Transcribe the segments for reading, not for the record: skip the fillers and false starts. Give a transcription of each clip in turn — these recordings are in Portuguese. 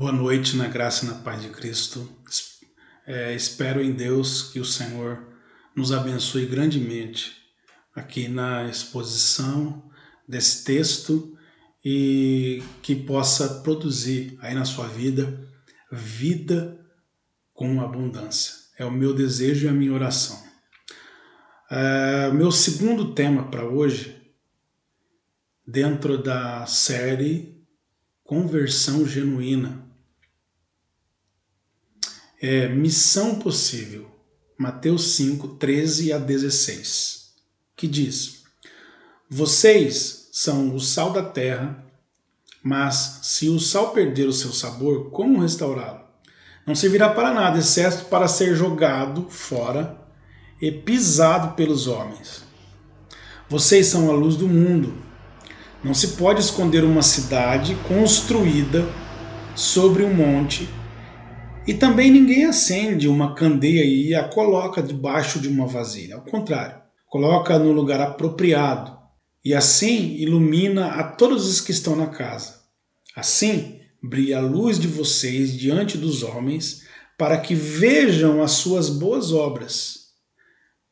Boa noite, na graça e na paz de Cristo. Espero em Deus que o Senhor nos abençoe grandemente aqui na exposição desse texto e que possa produzir aí na sua vida, vida com abundância. É o meu desejo e a minha oração. Meu segundo tema para hoje, dentro da série Conversão Genuína, é Missão Possível, Mateus 5, 13 a 16, que diz: Vocês são o sal da terra, mas se o sal perder o seu sabor, como restaurá-lo? Não servirá para nada, exceto para ser jogado fora e pisado pelos homens. Vocês são a luz do mundo. Não se pode esconder uma cidade construída sobre um monte, e também ninguém acende uma candeia e a coloca debaixo de uma vasilha. Ao contrário, coloca no lugar apropriado e assim ilumina a todos os que estão na casa. Assim brilha a luz de vocês diante dos homens, para que vejam as suas boas obras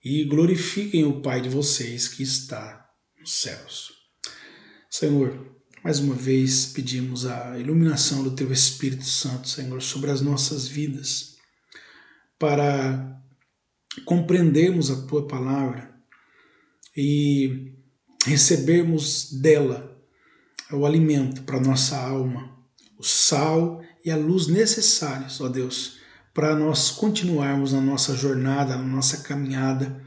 e glorifiquem o Pai de vocês que está nos céus. Senhor, mais uma vez pedimos a iluminação do Teu Espírito Santo, Senhor, sobre as nossas vidas, para compreendermos a Tua palavra e recebermos dela o alimento para a nossa alma, o sal e a luz necessários, ó Deus, para nós continuarmos na nossa jornada, na nossa caminhada,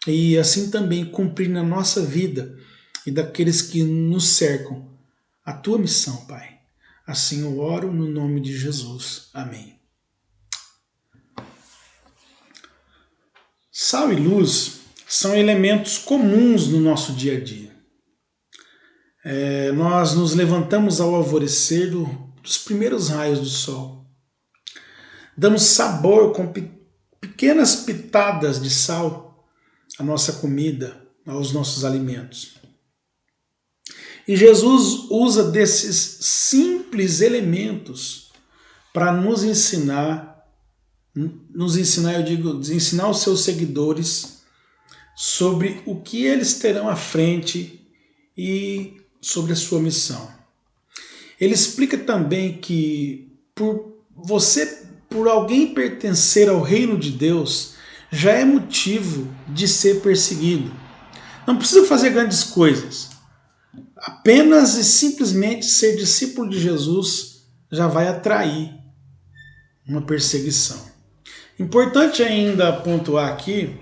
e assim também cumprir na nossa vida e daqueles que nos cercam a Tua missão, Pai. Assim eu oro no nome de Jesus. Amém. Sal e luz são elementos comuns no nosso dia a dia. Nós nos levantamos ao alvorecer dos primeiros raios do sol. Damos sabor com pequenas pitadas de sal à nossa comida, aos nossos alimentos. E Jesus usa desses simples elementos para ensinar os seus seguidores sobre o que eles terão à frente e sobre a sua missão. Ele explica também que por alguém pertencer ao reino de Deus, já é motivo de ser perseguido. Não precisa fazer grandes coisas. Apenas e simplesmente ser discípulo de Jesus já vai atrair uma perseguição. Importante ainda pontuar aqui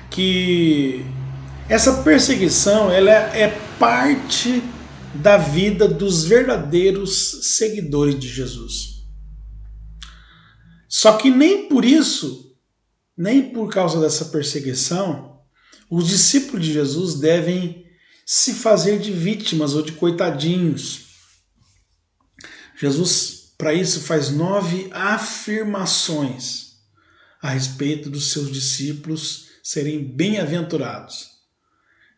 que essa perseguição ela é parte da vida dos verdadeiros seguidores de Jesus. Só que nem por isso, nem por causa dessa perseguição, os discípulos de Jesus devem se fazer de vítimas ou de coitadinhos. Jesus, para isso, faz 9 afirmações a respeito dos seus discípulos serem bem-aventurados,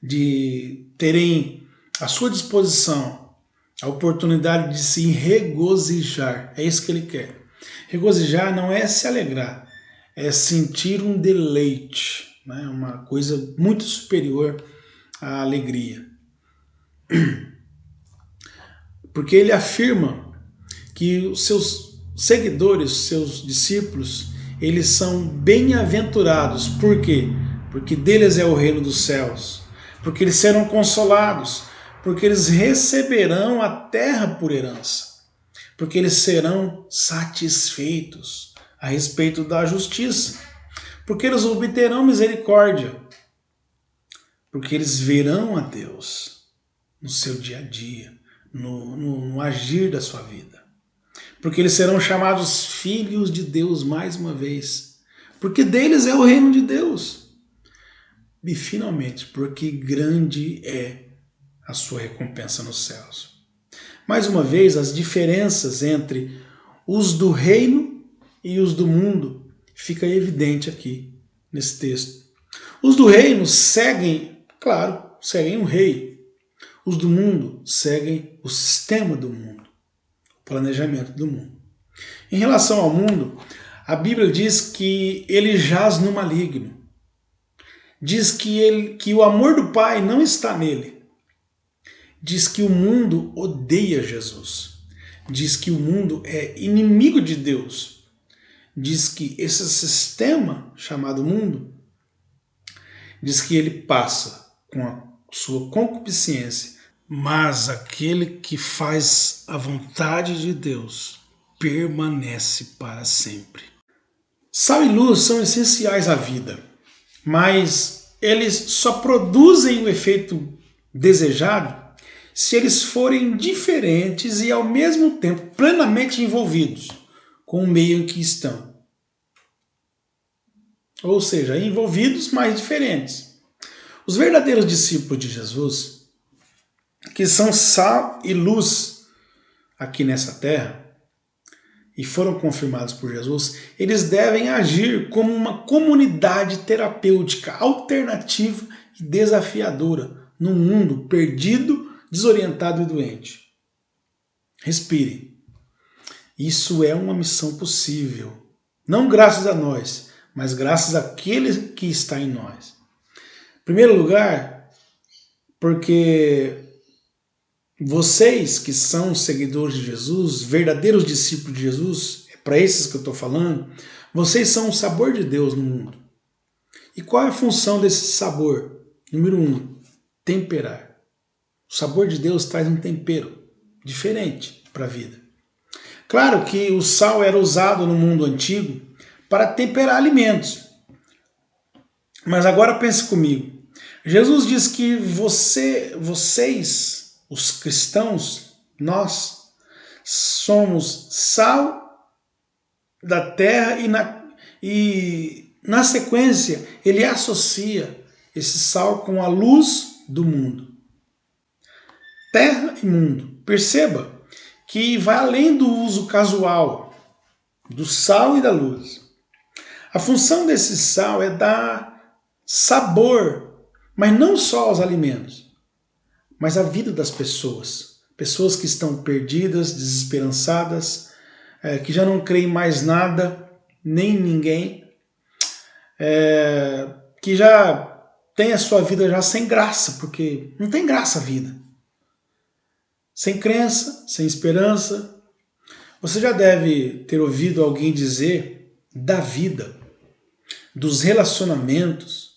de terem à sua disposição a oportunidade de se regozijar. É isso que ele quer. Regozijar não é se alegrar, é sentir um deleite, né? Uma coisa muito superior à alegria. Porque ele afirma que os seus seguidores, seus discípulos, eles são bem-aventurados. Por quê? Porque deles é o reino dos céus. Porque eles serão consolados. Porque eles receberão a terra por herança. Porque eles serão satisfeitos a respeito da justiça. Porque eles obterão misericórdia. Porque eles verão a Deus no seu dia a dia, no agir da sua vida. Porque eles serão chamados filhos de Deus mais uma vez. Porque deles é o reino de Deus. E finalmente, porque grande é a sua recompensa nos céus. Mais uma vez, as diferenças entre os do reino e os do mundo fica evidente aqui nesse texto. Os do reino seguem, claro, seguem o rei. Os do mundo seguem o sistema do mundo. planejamento do mundo. Em relação ao mundo, a Bíblia diz que ele jaz no maligno. Diz que o amor do Pai não está nele. Diz que o mundo odeia Jesus. Diz que o mundo é inimigo de Deus. Diz que esse sistema chamado mundo, diz que ele passa com a sua concupiscência, mas aquele que faz a vontade de Deus permanece para sempre. Sal e luz são essenciais à vida, mas eles só produzem o efeito desejado se eles forem diferentes e ao mesmo tempo plenamente envolvidos com o meio em que estão. Ou seja, envolvidos, mas diferentes. Os verdadeiros discípulos de Jesus, que são sal e luz aqui nessa terra, e foram confirmados por Jesus, eles devem agir como uma comunidade terapêutica alternativa e desafiadora num mundo perdido, desorientado e doente. Respire. Isso é uma missão possível. Não graças a nós, mas graças àquele que está em nós. Em primeiro lugar, porque vocês que são seguidores de Jesus, verdadeiros discípulos de Jesus, é para esses que eu estou falando, vocês são o sabor de Deus no mundo. E qual é a função desse sabor? Número 1, temperar. O sabor de Deus traz um tempero diferente para a vida. Claro que o sal era usado no mundo antigo para temperar alimentos. Mas agora pense comigo. Jesus diz que vocês, os cristãos, nós somos sal da terra e na sequência ele associa esse sal com a luz do mundo. Terra e mundo. Perceba que vai além do uso casual do sal e da luz. A função desse sal é dar sabor, mas não só aos alimentos, mas à vida das pessoas. Pessoas que estão perdidas, desesperançadas, que já não creem mais nada, nem em ninguém, que já tem a sua vida já sem graça, porque não tem graça a vida. Sem crença, sem esperança. Você já deve ter ouvido alguém dizer da vida, dos relacionamentos.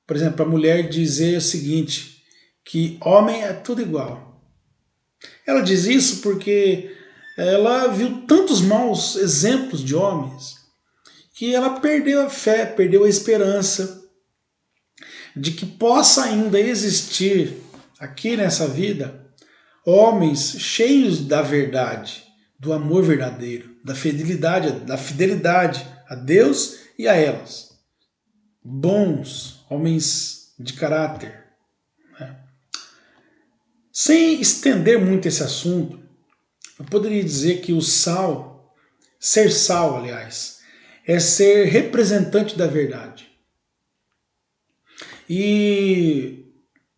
Por exemplo, a mulher dizer o seguinte, que homem é tudo igual. Ela diz isso porque ela viu tantos maus exemplos de homens que ela perdeu a fé, perdeu a esperança de que possa ainda existir aqui nessa vida homens cheios da verdade, do amor verdadeiro, da fidelidade a Deus e a elas. Bons, homens de caráter. Né? Sem estender muito esse assunto, eu poderia dizer que o sal, ser sal, aliás, é ser representante da verdade. E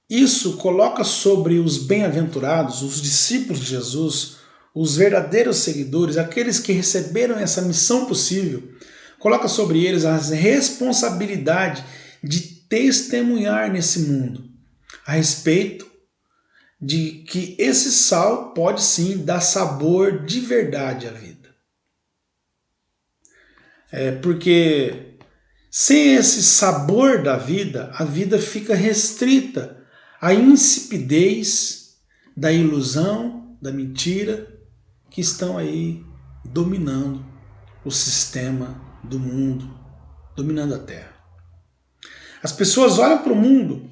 isso coloca sobre os bem-aventurados, os discípulos de Jesus, os verdadeiros seguidores, aqueles que receberam essa missão possível, coloca sobre eles a responsabilidade de testemunhar nesse mundo a respeito de que esse sal pode sim dar sabor de verdade à vida. Porque sem esse sabor da vida, a vida fica restrita à insipidez da ilusão, da mentira, que estão aí dominando o sistema do mundo, dominando a Terra. As pessoas olham para o mundo,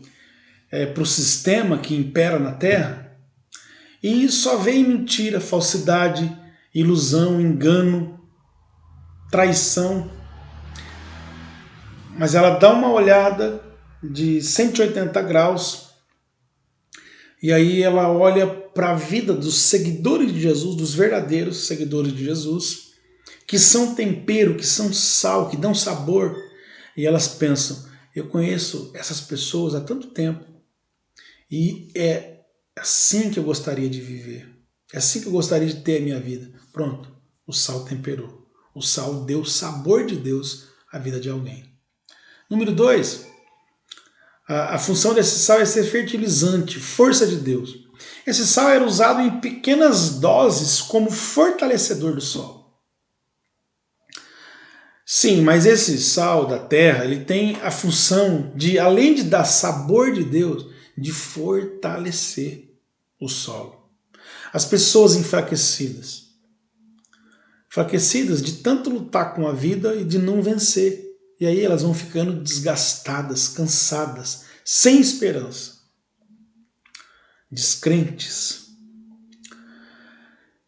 para o sistema que impera na Terra, e só veem mentira, falsidade, ilusão, engano, traição. Mas ela dá uma olhada de 180 graus e aí ela olha para a vida dos seguidores de Jesus, dos verdadeiros seguidores de Jesus, que são tempero, que são sal, que dão sabor. E elas pensam, eu conheço essas pessoas há tanto tempo e é assim que eu gostaria de viver. É assim que eu gostaria de ter a minha vida. Pronto, o sal temperou. O sal deu o sabor de Deus à vida de alguém. Número 2, a função desse sal é ser fertilizante, força de Deus. Esse sal era usado em pequenas doses como fortalecedor do solo. Sim, mas esse sal da terra, ele tem a função de, além de dar sabor de Deus, de fortalecer o solo. As pessoas enfraquecidas de tanto lutar com a vida e de não vencer. E aí elas vão ficando desgastadas, cansadas, sem esperança, descrentes.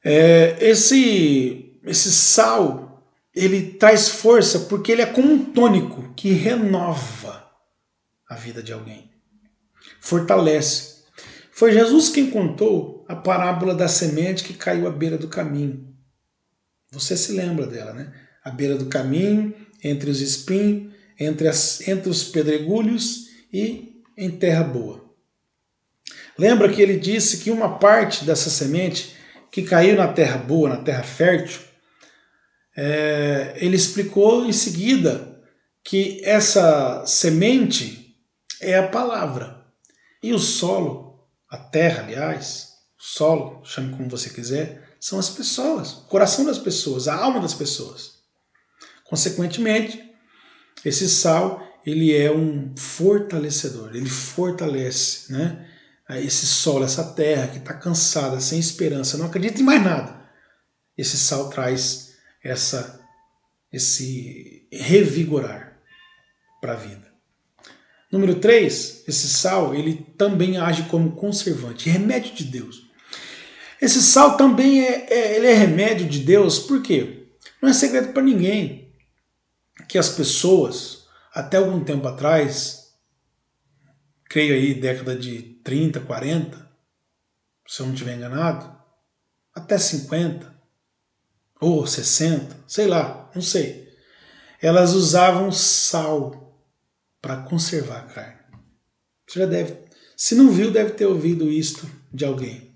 Esse sal, ele traz força porque ele é como um tônico que renova a vida de alguém, fortalece. Foi Jesus quem contou a parábola da semente que caiu à beira do caminho. Você se lembra dela, né? À beira do caminho, entre os espinhos, entre os pedregulhos e em terra boa. Lembra que ele disse que uma parte dessa semente que caiu na terra boa, na terra fértil, ele explicou em seguida que essa semente é a palavra. E o solo, a terra, aliás, o solo, chame como você quiser, são as pessoas, o coração das pessoas, a alma das pessoas. Consequentemente, esse sal, ele é um fortalecedor, ele fortalece, né? Esse solo, essa terra que está cansada, sem esperança, não acredita em mais nada. Esse sal traz esse revigorar para a vida. Número 3, esse sal, ele também age como conservante, remédio de Deus. Esse sal também ele é remédio de Deus, por quê? Não é segredo para ninguém que as pessoas, até algum tempo atrás, creio aí década de 30, 40, se eu não estiver enganado, até 50, ou 60, sei lá, não sei. Elas usavam sal para conservar a carne. Você já deve, se não viu, deve ter ouvido isto de alguém.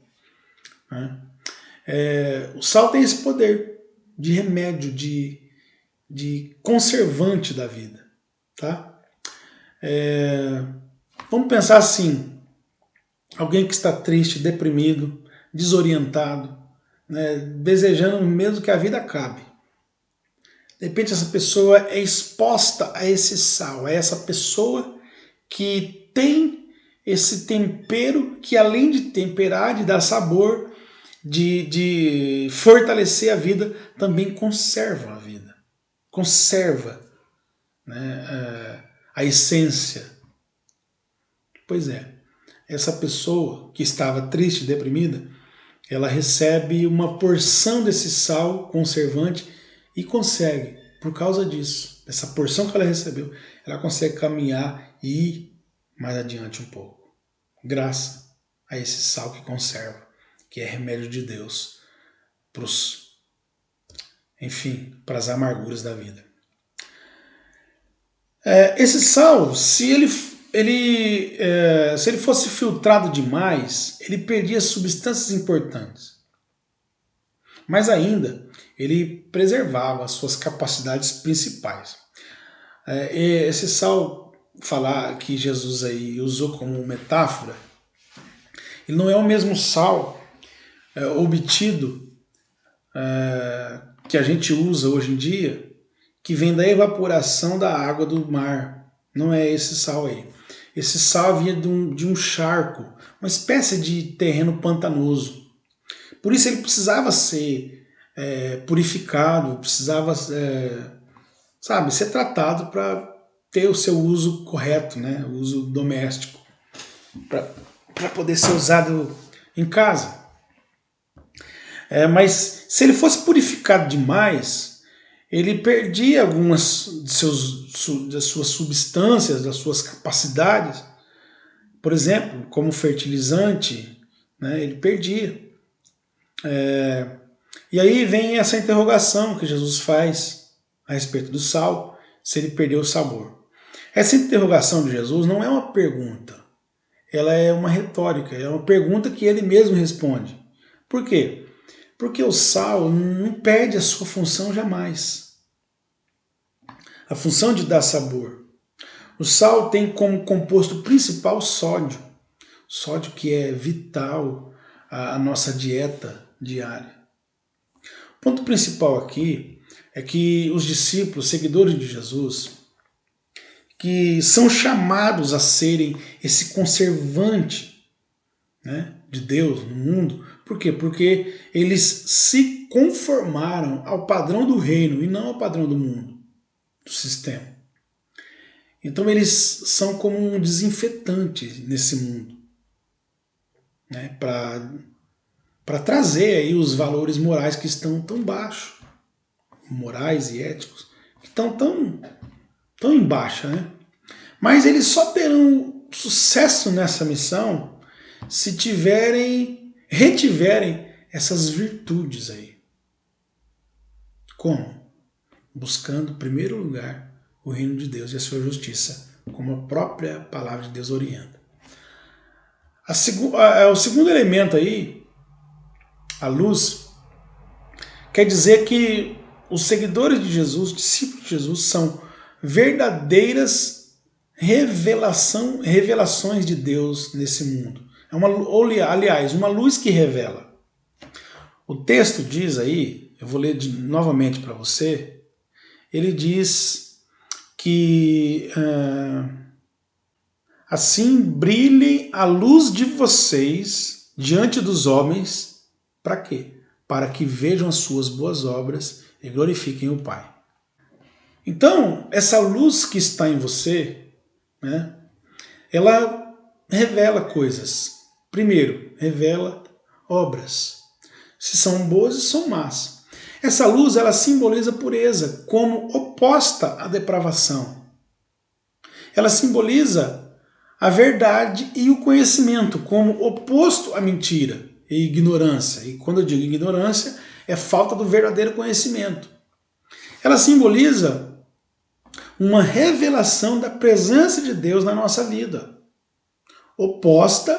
Né? O sal tem esse poder de remédio, de conservante da vida. Tá? Vamos pensar assim, alguém que está triste, deprimido, desorientado, né, desejando mesmo que a vida acabe. De repente essa pessoa é exposta a esse sal, a essa pessoa que tem esse tempero que, além de temperar, de dar sabor, de fortalecer a vida, também conserva a vida. Conserva, né, a essência. Pois é, essa pessoa que estava triste, deprimida, ela recebe uma porção desse sal conservante e consegue, por causa disso, essa porção que ela recebeu, ela consegue caminhar e ir mais adiante um pouco, graças a esse sal que conserva, que é remédio de Deus para as amarguras da vida. Esse sal, se ele fosse filtrado demais, ele perdia substâncias importantes. Mas ainda, ele preservava as suas capacidades principais. Esse sal, falar que Jesus aí usou como metáfora, ele não é o mesmo sal obtido que a gente usa hoje em dia, que vem da evaporação da água do mar. Não é esse sal aí. Esse sal vinha de um charco, uma espécie de terreno pantanoso. Por isso ele precisava ser purificado, precisava ser tratado para ter o seu uso correto, né? O uso doméstico, para poder ser usado em casa. Mas se ele fosse purificado demais, ele perdia algumas das suas substâncias, das suas capacidades. Por exemplo, como fertilizante, né, ele perdia. E aí vem essa interrogação que Jesus faz a respeito do sal, se ele perdeu o sabor. Essa interrogação de Jesus não é uma pergunta, ela é uma retórica, é uma pergunta que ele mesmo responde. Por quê? Porque o sal não perde a sua função jamais. A função de dar sabor. O sal tem como composto principal sódio. Sódio que é vital à nossa dieta diária. O ponto principal aqui é que os discípulos, seguidores de Jesus, que são chamados a serem esse conservante, né, de Deus no mundo. Por quê? Porque eles se conformaram ao padrão do reino e não ao padrão do mundo, do sistema. Então eles são como um desinfetante nesse mundo, né, para trazer aí os valores morais que estão tão baixos, morais e éticos, que estão tão em baixa, né? Mas eles só terão sucesso nessa missão se retiverem essas virtudes aí. Como? Buscando, em primeiro lugar, o reino de Deus e a sua justiça, como a própria palavra de Deus orienta. O segundo elemento aí, a luz, quer dizer que os seguidores de Jesus, discípulos de Jesus, são verdadeiras revelações de Deus nesse mundo. Aliás, uma luz que revela. O texto diz aí, eu vou ler novamente para você, ele diz que assim brilhe a luz de vocês diante dos homens, para quê? Para que vejam as suas boas obras e glorifiquem o Pai. Então, essa luz que está em você, né, ela revela coisas. Primeiro, revela obras. Se são boas e são más. Essa luz, ela simboliza a pureza como oposta à depravação. Ela simboliza a verdade e o conhecimento como oposto à mentira e ignorância. E quando eu digo ignorância, é falta do verdadeiro conhecimento. Ela simboliza uma revelação da presença de Deus na nossa vida, oposta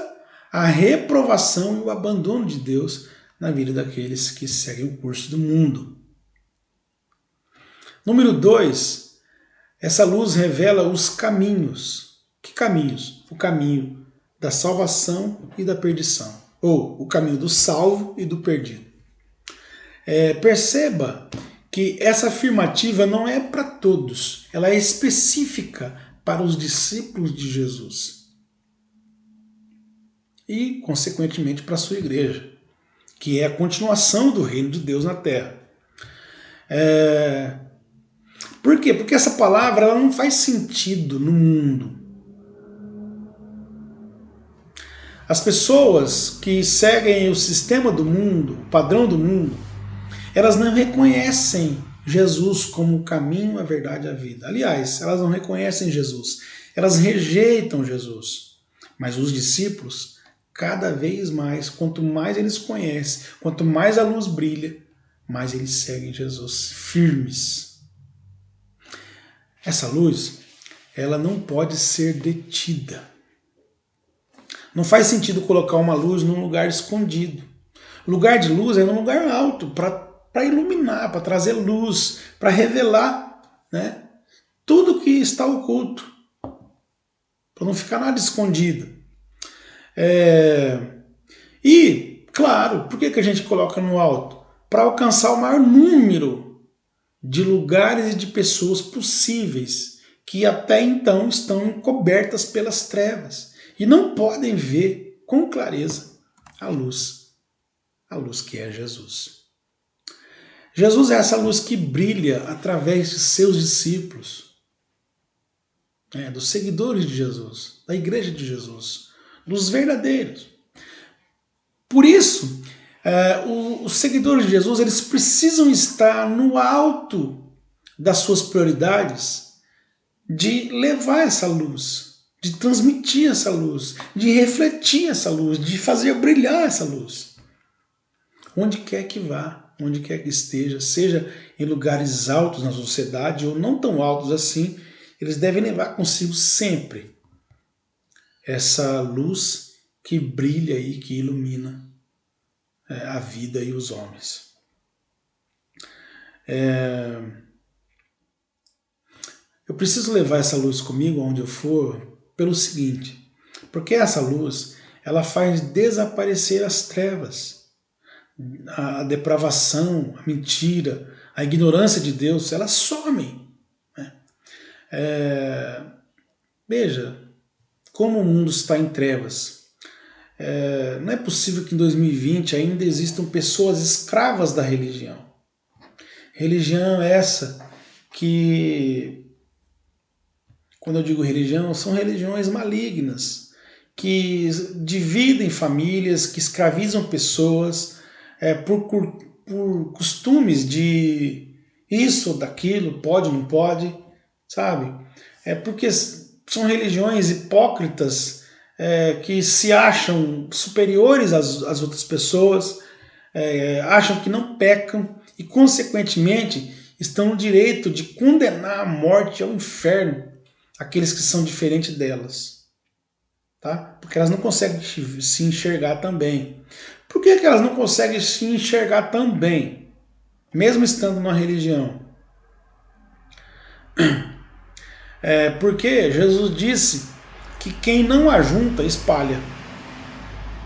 à reprovação e o abandono de Deus na vida daqueles que seguem o curso do mundo. Número 2, essa luz revela os caminhos. Que caminhos? O caminho da salvação e da perdição, ou o caminho do salvo e do perdido. Perceba que essa afirmativa não é para todos, ela é específica para os discípulos de Jesus e, consequentemente, para a sua igreja, que é a continuação do reino de Deus na Terra. Por quê? Porque essa palavra ela não faz sentido no mundo. As pessoas que seguem o sistema do mundo, o padrão do mundo, elas não reconhecem Jesus como o caminho, a verdade e a vida. Aliás, elas não reconhecem Jesus, elas rejeitam Jesus. Mas os discípulos, cada vez mais, quanto mais eles conhecem, quanto mais a luz brilha, mais eles seguem Jesus firmes. Essa luz, ela não pode ser detida. Não faz sentido colocar uma luz num lugar escondido. Lugar de luz é num lugar alto, para iluminar, para trazer luz, para revelar, né, tudo que está oculto, para não ficar nada escondido. E, claro, por que a gente coloca no alto? Para alcançar o maior número de lugares e de pessoas possíveis, que até então estão encobertas pelas trevas e não podem ver com clareza a luz que é Jesus. Jesus é essa luz que brilha através de seus discípulos, dos seguidores de Jesus, da igreja de Jesus, dos verdadeiros. Por isso, os seguidores de Jesus eles precisam estar no alto das suas prioridades de levar essa luz, de transmitir essa luz, de refletir essa luz, de fazer brilhar essa luz. Onde quer que vá, onde quer que esteja, seja em lugares altos na sociedade ou não tão altos assim, eles devem levar consigo sempre essa luz que brilha e que ilumina a vida e os homens. Eu preciso levar essa luz comigo onde eu for pelo seguinte, porque essa luz ela faz desaparecer as trevas, a depravação, a mentira, a ignorância de Deus, elas somem. Né? Veja como o mundo está em trevas. Não é possível que em 2020 ainda existam pessoas escravas da religião. Religião essa que, quando eu digo religião, são religiões malignas, que dividem famílias, que escravizam pessoas por costumes de isso, daquilo, pode, não pode, sabe? Porque são religiões hipócritas que se acham superiores às outras pessoas, acham que não pecam e, consequentemente, estão no direito de condenar à morte, ao inferno, aqueles que são diferentes delas. Tá? Porque elas não conseguem se enxergar também. Por que elas não conseguem se enxergar também, mesmo estando numa religião? Porque Jesus disse que quem não ajunta, espalha.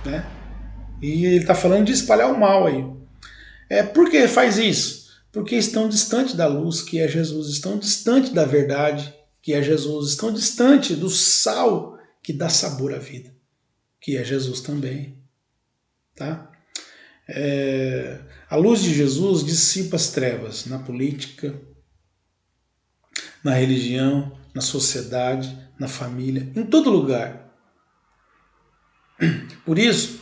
Né? E ele está falando de espalhar o mal aí. Por que faz isso? Porque estão distante da luz, que é Jesus, estão distante da verdade, que é Jesus, estão distante do sal que dá sabor à vida, que é Jesus também. Tá? A luz de Jesus dissipa as trevas na política, na religião, na sociedade, na família, em todo lugar. Por isso,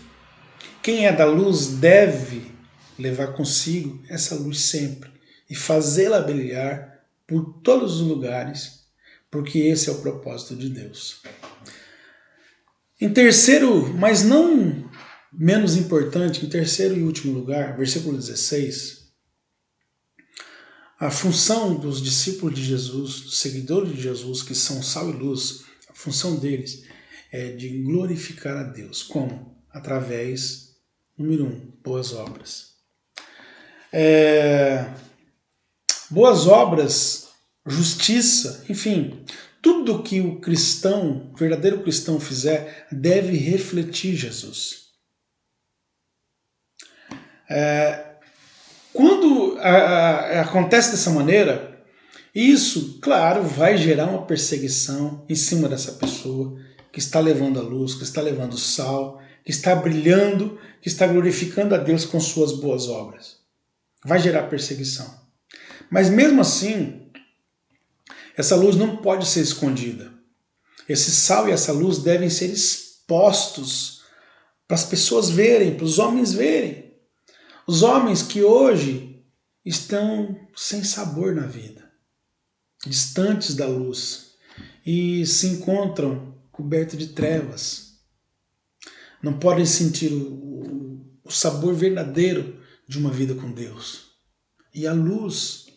quem é da luz deve levar consigo essa luz sempre e fazê-la brilhar por todos os lugares, porque esse é o propósito de Deus. Em terceiro, mas não menos importante, em terceiro e último lugar, versículo 16, a função dos discípulos de Jesus, dos seguidores de Jesus, que são sal e luz, a função deles é de glorificar a Deus. Como? Através, número 1, boas obras. Boas obras, justiça, enfim, tudo que o cristão, o verdadeiro cristão fizer, deve refletir Jesus. Quando acontece dessa maneira, isso, claro, vai gerar uma perseguição em cima dessa pessoa que está levando a luz, que está levando o sal, que está brilhando, que está glorificando a Deus com suas boas obras. Vai gerar perseguição. Mas mesmo assim, essa luz não pode ser escondida. Esse sal e essa luz devem ser expostos para as pessoas verem, para os homens verem. Os homens que hoje estão sem sabor na vida, distantes da luz e se encontram cobertos de trevas. Não podem sentir o sabor verdadeiro de uma vida com Deus. E a luz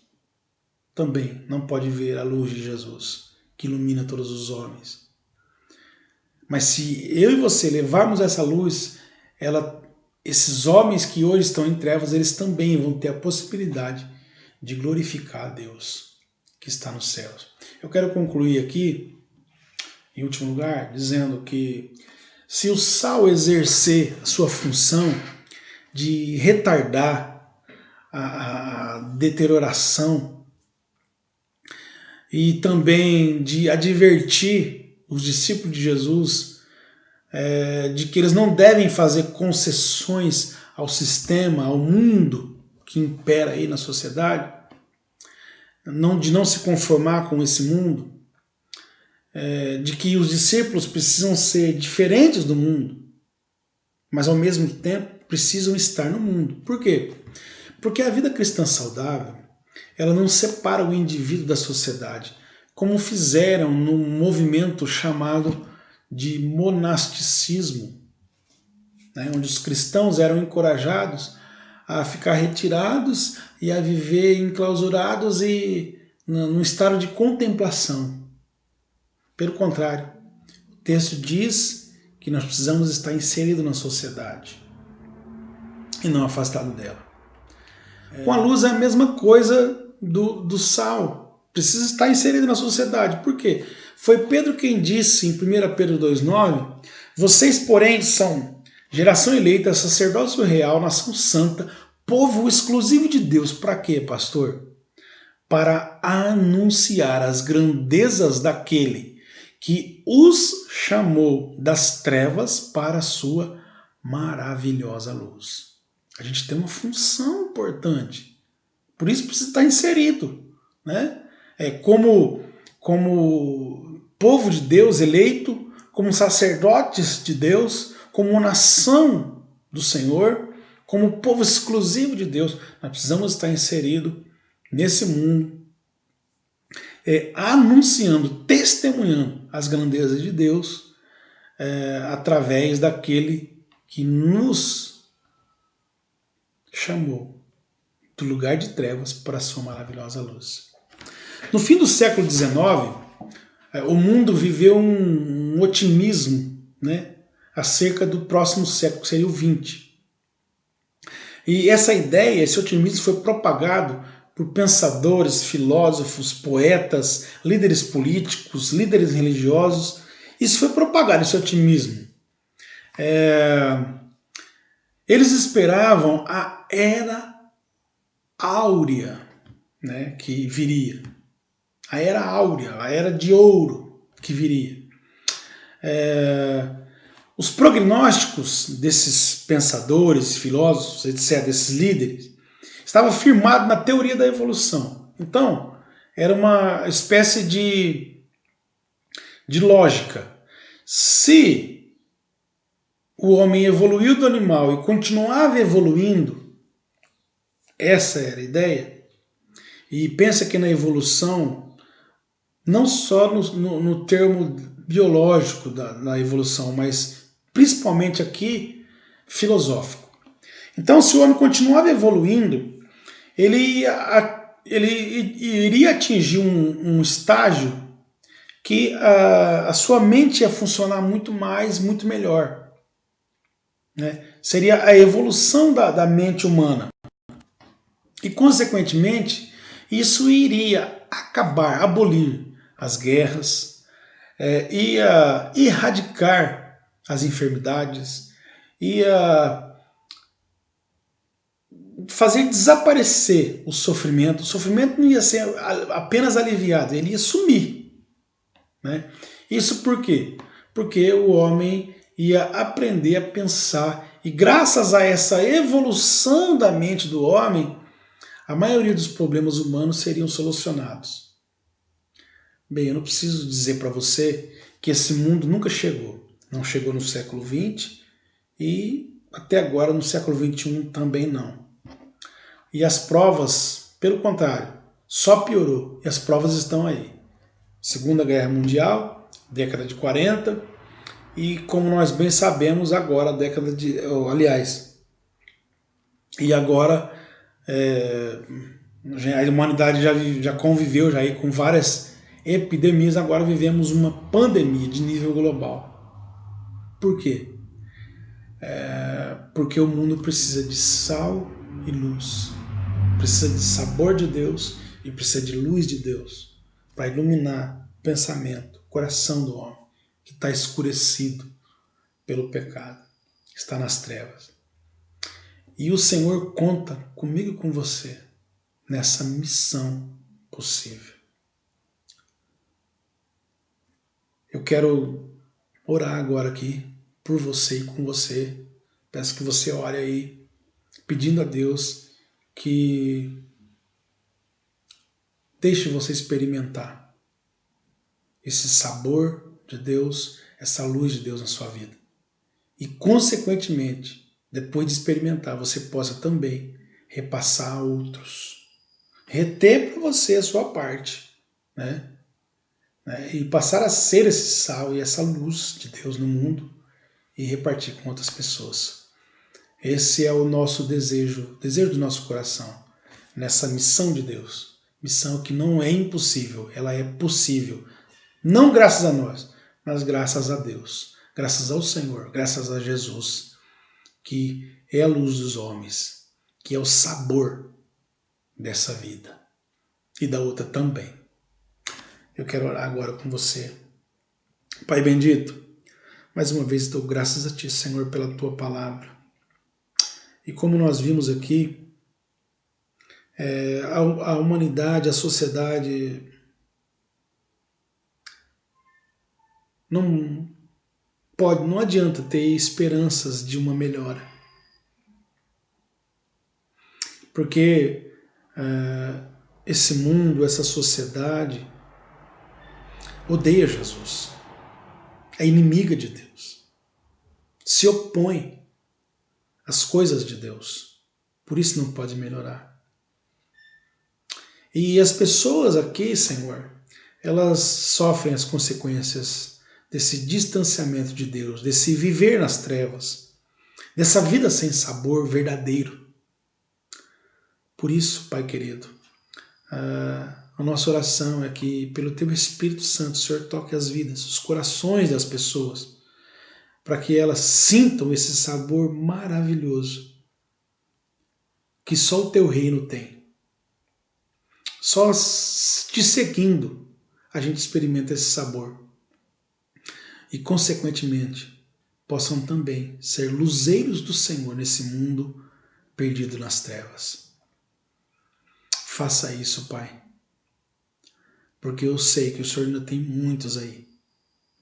também não pode ver a luz de Jesus, que ilumina todos os homens. Mas se eu e você levarmos essa luz, esses homens que hoje estão em trevas, eles também vão ter a possibilidade de glorificar a Deus que está nos céus. Eu quero concluir aqui, em último lugar, dizendo que se o sal exercer a sua função de retardar a deterioração e também de advertir os discípulos de Jesus de que eles não devem fazer concessões ao sistema, ao mundo que impera aí na sociedade, de não se conformar com esse mundo, de que os discípulos precisam ser diferentes do mundo, mas ao mesmo tempo precisam estar no mundo. Por quê? Porque a vida cristã saudável, ela não separa o indivíduo da sociedade, como fizeram no movimento chamado de monasticismo, né, onde os cristãos eram encorajados a ficar retirados e a viver enclausurados e num estado de contemplação. Pelo contrário, o texto diz que nós precisamos estar inseridos na sociedade. e não afastado dela. Com a luz é a mesma coisa do sal. Precisa estar inserido na sociedade. Por quê? Foi Pedro quem disse em 1 Pedro 2,9: vocês, porém, são geração eleita, sacerdócio real, nação santa, povo exclusivo de Deus. Para quê, pastor? Para anunciar as grandezas daquele que os chamou das trevas para a sua maravilhosa luz. A gente tem uma função importante, por isso precisa estar inserido, né? Como povo de Deus eleito, como sacerdotes de Deus, como nação do Senhor, como povo exclusivo de Deus, nós precisamos estar inseridos nesse mundo, anunciando, testemunhando as grandezas de Deus, através daquele que nos chamou do lugar de trevas para a sua maravilhosa luz. No fim do século XIX, o mundo viveu um otimismo, né, acerca do próximo século, que seria o XX. E essa ideia, esse otimismo foi propagado por pensadores, filósofos, poetas, líderes políticos, líderes religiosos. Isso foi propagado, esse otimismo. Eles esperavam a era áurea, né, que viria. A era áurea, a era de ouro que viria. Os prognósticos desses pensadores, filósofos, etc., desses líderes, estava firmado na teoria da evolução. Então, era uma espécie de lógica. Se o homem evoluiu do animal e continuava evoluindo, essa era a ideia, e pensa que na evolução, não só no termo biológico da evolução, mas principalmente aqui, filosófico. Então, se o homem continuava evoluindo, ele iria atingir um estágio que a sua mente ia funcionar muito mais, muito melhor, né? Seria a evolução da mente humana. E, consequentemente, isso iria acabar, abolir as guerras, ia erradicar as enfermidades, ia fazer desaparecer o sofrimento. O sofrimento não ia ser apenas aliviado, ele ia sumir, né? Isso por quê? Porque o homem ia aprender a pensar, e graças a essa evolução da mente do homem, a maioria dos problemas humanos seriam solucionados. Bem, eu não preciso dizer para você que esse mundo nunca chegou. Não chegou no século XX e até agora no século XXI também não. E as provas, pelo contrário, só piorou. E as provas estão aí. Segunda Guerra Mundial, década de 40, e como nós bem sabemos agora, década de... aliás, e agora a humanidade já conviveu já aí com várias epidemias, agora vivemos uma pandemia de nível global. Por quê? Porque o mundo precisa de sal e luz, precisa de sabor de Deus e precisa de luz de Deus para iluminar o pensamento, o coração do homem que está escurecido pelo pecado, está nas trevas. E o Senhor conta comigo e com você nessa missão possível. Eu quero orar agora aqui por você e com você. Peço que você ore aí, pedindo a Deus que deixe você experimentar esse sabor de Deus, essa luz de Deus na sua vida. E, consequentemente, depois de experimentar, você possa também repassar a outros. Reter para você a sua parte, né? E passar a ser esse sal e essa luz de Deus no mundo e repartir com outras pessoas. Esse é o nosso desejo, o desejo do nosso coração, nessa missão de Deus. Missão que não é impossível, ela é possível. Não graças a nós, mas graças a Deus. Graças ao Senhor, graças a Jesus, que é a luz dos homens, que é o sabor dessa vida e da outra também. Eu quero orar agora com você. Pai bendito, mais uma vez dou graças a Ti, Senhor, pela Tua palavra. E como nós vimos aqui, a humanidade, a sociedade não adianta ter esperanças de uma melhora. Porque esse mundo, essa sociedade odeia Jesus, é inimiga de Deus, se opõe às coisas de Deus, por isso não pode melhorar. E as pessoas aqui, Senhor, elas sofrem as consequências desse distanciamento de Deus, desse viver nas trevas, dessa vida sem sabor verdadeiro. Por isso, Pai querido, a nossa oração é que, pelo Teu Espírito Santo, o Senhor toque as vidas, os corações das pessoas, para que elas sintam esse sabor maravilhoso que só o Teu reino tem. Só te seguindo a gente experimenta esse sabor. E, consequentemente, possam também ser luzeiros do Senhor nesse mundo perdido nas trevas. Faça isso, Pai. Porque eu sei que o Senhor ainda tem muitos aí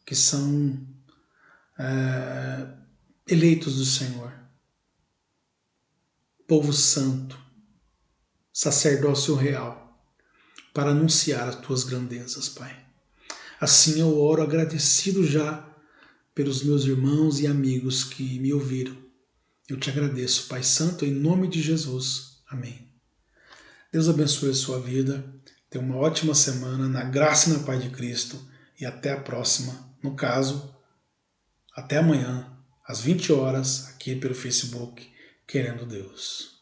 que são eleitos do Senhor. Povo santo, sacerdócio real, para anunciar as Tuas grandezas, Pai. Assim eu oro agradecido já pelos meus irmãos e amigos que me ouviram. Eu te agradeço, Pai Santo, em nome de Jesus. Amém. Deus abençoe a sua vida. Tenha uma ótima semana na graça e na paz de Cristo. E até a próxima. No caso, até amanhã, às 20 horas, aqui pelo Facebook, Querendo Deus.